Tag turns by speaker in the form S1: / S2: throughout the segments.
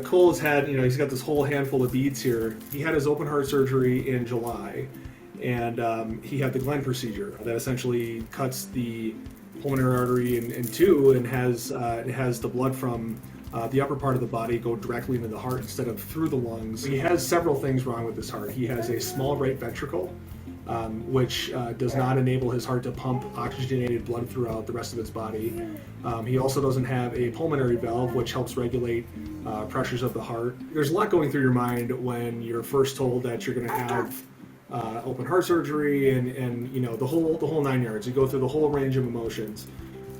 S1: Cole's had, he's got this whole handful of beads here. He had his open heart surgery in July, and he had the Glenn procedure that essentially cuts the pulmonary artery in two and has the blood from the upper part of the body go directly into the heart instead of through the lungs. He has several things wrong with his heart. He has a small right ventricle, which does not enable his heart to pump oxygenated blood throughout the rest of its body. He also doesn't have a pulmonary valve, which helps regulate pressures of the heart. There's a lot going through your mind when you're first told that you're going to have open heart surgery and the whole 9 yards. You go through the whole range of emotions.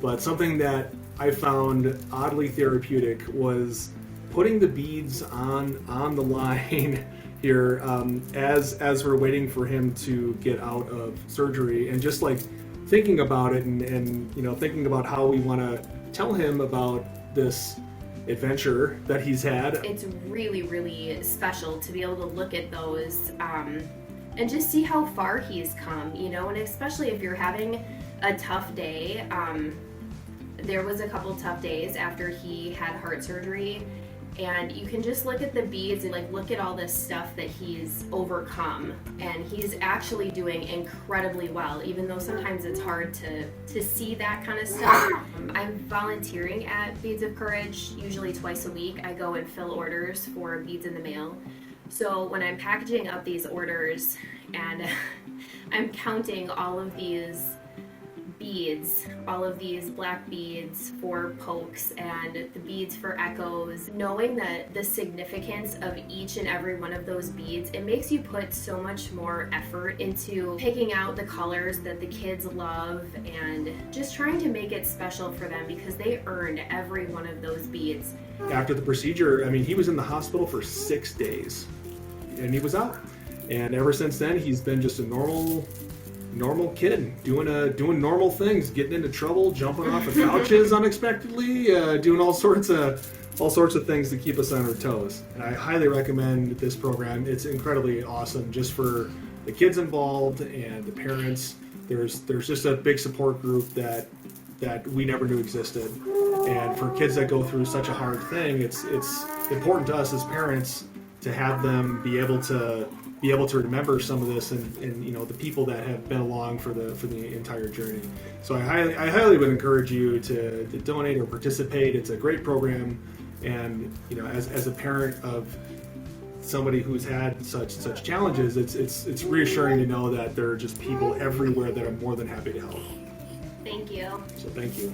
S1: But something that I found oddly therapeutic was putting the beads on the line here as we're waiting for him to get out of surgery, and just like thinking about it and thinking about how we want to tell him about this adventure that he's had.
S2: It's really, really special to be able to look at those and just see how far he's come, and especially if you're having a tough day. There was a couple tough days after he had heart surgery, and you can just look at the beads and look at all this stuff that he's overcome, and he's actually doing incredibly well, even though sometimes it's hard to see that kind of stuff. I'm volunteering at Beads of Courage usually twice a week. I go and fill orders for beads in the mail. So when I'm packaging up these orders and I'm counting all of these beads, all of these black beads for pokes and the beads for echoes, knowing that the significance of each and every one of those beads, it makes you put so much more effort into picking out the colors that the kids love and just trying to make it special for them, because they earned every one of those beads.
S1: After the procedure, he was in the hospital for 6 days and he was out. And ever since then, he's been just a normal kid, doing normal things, getting into trouble, jumping off of couches unexpectedly, doing all sorts of things to keep us on our toes. And I highly recommend this program. It's incredibly awesome, just for the kids involved and the parents. There's just a big support group that we never knew existed. And for kids that go through such a hard thing, it's important to us as parents to have them be able to remember some of this and the people that have been along for the entire journey. So I highly would encourage you to donate or participate. It's a great program, and as a parent of somebody who's had such challenges, it's reassuring to know that there are just people everywhere that are more than happy to help.
S2: Thank you.
S1: So thank you.